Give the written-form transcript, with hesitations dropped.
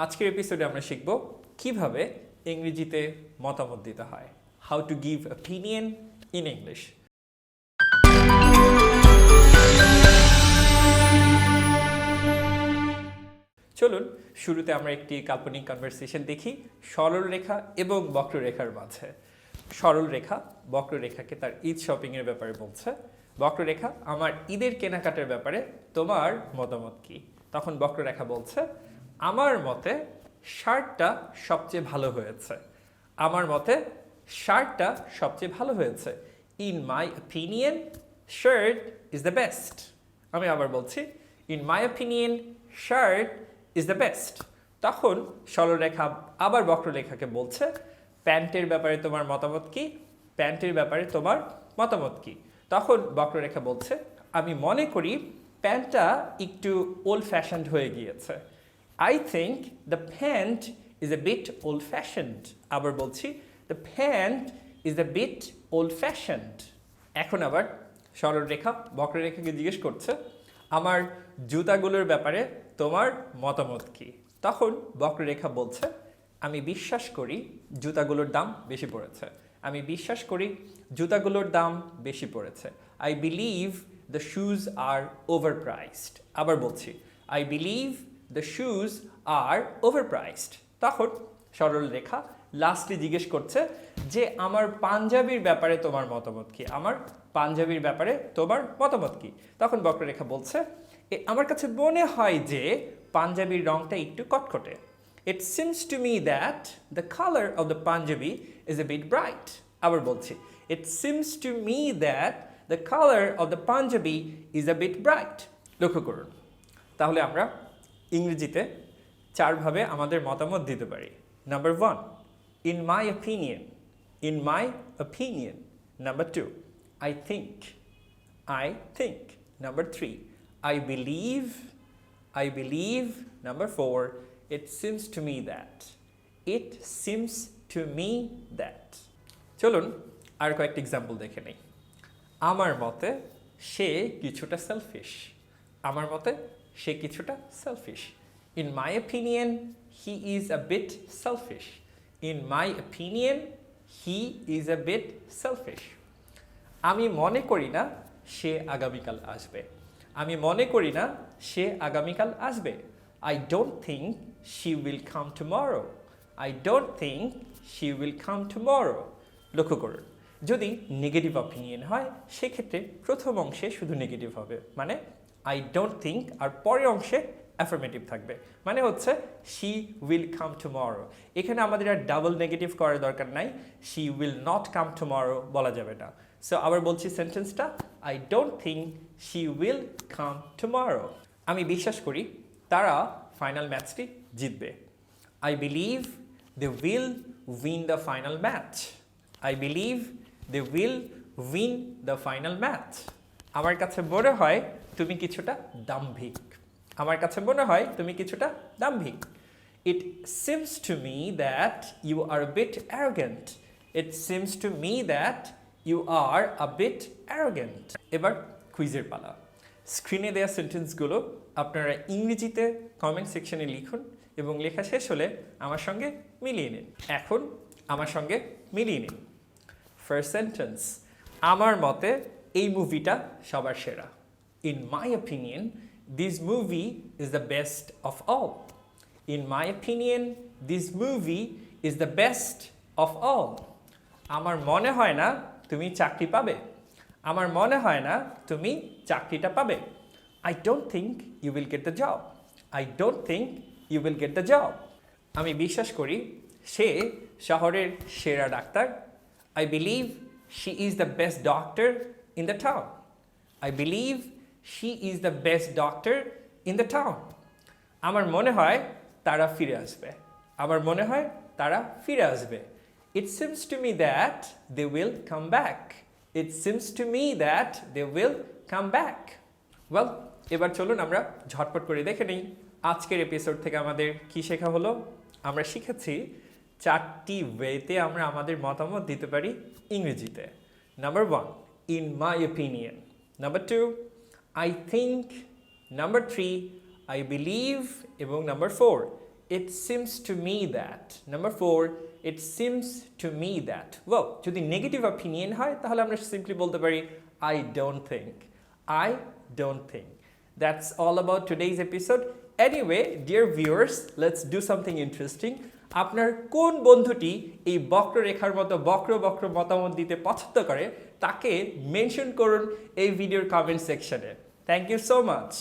আজকের এপিসোডে আমরা শিখব কিভাবে ইংরেজিতে মতামত দিতে হয়, how to give opinion in English. চলুন শুরুতে আমরা একটি কাল্পনিক কনভারসেশন দেখি সরল রেখা এবং বক্ররেখার মাঝে। সরল রেখা বক্ররেখাকে তার ঈদ শপিংয়ের ব্যাপারে বলছে। বক্ররেখা, আমার ঈদের কেনাকাটার ব্যাপারে তোমার মতামত কি? তখন বক্ররেখা বলছে, আমার মতে শার্টটা সবচেয়ে ভালো হয়েছে। আমার মতে শার্টটা সবচেয়ে ভালো হয়েছে। In my opinion shirt is the best. আমি আবার বলছি, in my opinion shirt is the best. তখন সরলরেখা আবার বক্ররেখাকে বলছে, প্যান্টের ব্যাপারে তোমার মতামত কি? প্যান্টের ব্যাপারে তোমার মতামত কি? তখন বক্ররেখা বলছে, আমি মনে করি প্যান্টটা একটু ওল্ড ফ্যাশনড হয়ে গিয়েছে। I think the pant is a bit old fashioned. আবার বলছি, the pant is a bit old fashioned. এখন আবার সরলরেখা বক্ররেখাকে জিজ্ঞেস করছে, আমার জুতাগুলোর ব্যাপারে তোমার মতামত কি? তখন বক্ররেখা বলছে, আমি বিশ্বাস করি জুতাগুলোর দাম বেশি পড়েছে। আমি বিশ্বাস করি জুতাগুলোর দাম বেশি পড়েছে। I believe the shoes are overpriced. আবার বলছি, I believe the shoes are overpriced. তখন সরলরেখা লাস্টলি জিজ্ঞেস করছে যে আমার পাঞ্জাবির ব্যাপারে তোমার মতামত কি? আমার পাঞ্জাবির ব্যাপারে তোমার মতামত কি? তখন বক্ররেখা বলছে, আমার কাছে মনে হয় যে পাঞ্জাবির রংটা একটু কটকটে। It seems to me that the color of the Punjabi is a bit bright. আবার বলছি, it seems to me that the color of the Punjabi is a bit bright. লক্ষ্য করুন, তাহলে আমরা ইংরেজিতে চারভাবে আমাদের মতামত দিতে পারি। Number 1, in my opinion. In my opinion. Number 2, I think. I think. Number 3, I believe. I believe. Number 4, it seems to me that. It seems to me that. চলুন আর কয়েকটা এক্সাম্পল দেখে নেই। আমার মতে সে কিছুটা সেলফিশ। আমার মতে সে কিছুটা shellfish. In my opinion, he is a bit selfish. In my opinion, he is a bit selfish. আমি মনে করি না সে আগামীকাল আসবে। আমি মনে করি না সে আগামীকাল আসবে। I don't think she will come tomorrow. I don't think she will come tomorrow. লক্ষ্য করুন, যদি নেগেটিভ অপিনিয়ন হয় সেক্ষেত্রে প্রথম অংশে শুধু নেগেটিভ হবে, মানে আই ডোন্ট থিঙ্ক, আর পরের অংশে অ্যাফার্মেটিভ থাকবে, মানে হচ্ছে শি উইল কাম টুমরো। এখানে আমাদের আর ডাবল নেগেটিভ করার দরকার নাই, she will not come tomorrow বলা যাবে না। সো আবার বলছি সেন্টেন্সটা, I don't think she will come tomorrow. আমি বিশ্বাস করি তারা ফাইনাল ম্যাচটি জিতবে। I believe they will win the final match. I believe they will win the final match. আমার কাছে মনে হয় তুমি কিছুটা দাম্ভিক। আমার কাছে মনে হয় তুমি কিছুটা দাম্ভিক। It seems to me that you are a bit arrogant. It seems to me that you are a bit arrogant. এবার কুইজের পালা। স্ক্রিনে দেওয়া সেন্টেন্সগুলো আপনারা ইংরেজিতে কমেন্ট সেকশনে লিখুন এবং লেখা শেষ হলে আমার সঙ্গে মিলিয়ে নিন। এখন আমার সঙ্গে মিলিয়ে নিন। ফার্স্ট সেন্টেন্স, আমার মতে এই মুভিটা সবার সেরা। In my opinion this movie is the best of all. In my opinion this movie is the best of all. আমার মনে হয় না তুমি চাকরি পাবে। আমার মনে হয় না তুমি চাকরিটা পাবে। I don't think you will get the job. I don't think you will get the job. আমি বিশ্বাস করি সে শহরের সেরা ডাক্তার। I believe she is the best doctor in the town. I believe she is the best doctor in the town. আমার মনে হয় তারা ফিরে আসবে। আমার মনে হয় তারা ফিরে আসবে। It seems to me that they will come back. It seems to me that they will come back. Well, এবার চলুন আমরা ঝটপট করে দেখে নিই আজকের এপিসোড থেকে আমাদের কি শেখা হলো। আমরা শিখেছি চারটি ওয়েতে আমরা আমাদের মতামত দিতে পারি ইংরেজিতে। Number 1, in my opinion. Number 2, I think. Number 3, I believe. এবং number 4, it seems to me that. Number 4, it seems to me that. Well, যদি নেগেটিভ অপিনিয়ন হয় তাহলে আমরা সিম্পলি বলতে পারি I don't think. I don't think. That's all about today's episode. Anyway, dear viewers, let's do something interesting. আপনার কোন বন্ধুটি এই বক্ররেখার মতো বক্র মতামত দিতে পছন্দ করে তাকে মেনশন করুন এই ভিডিওর কমেন্ট সেকশনে। Thank you so much.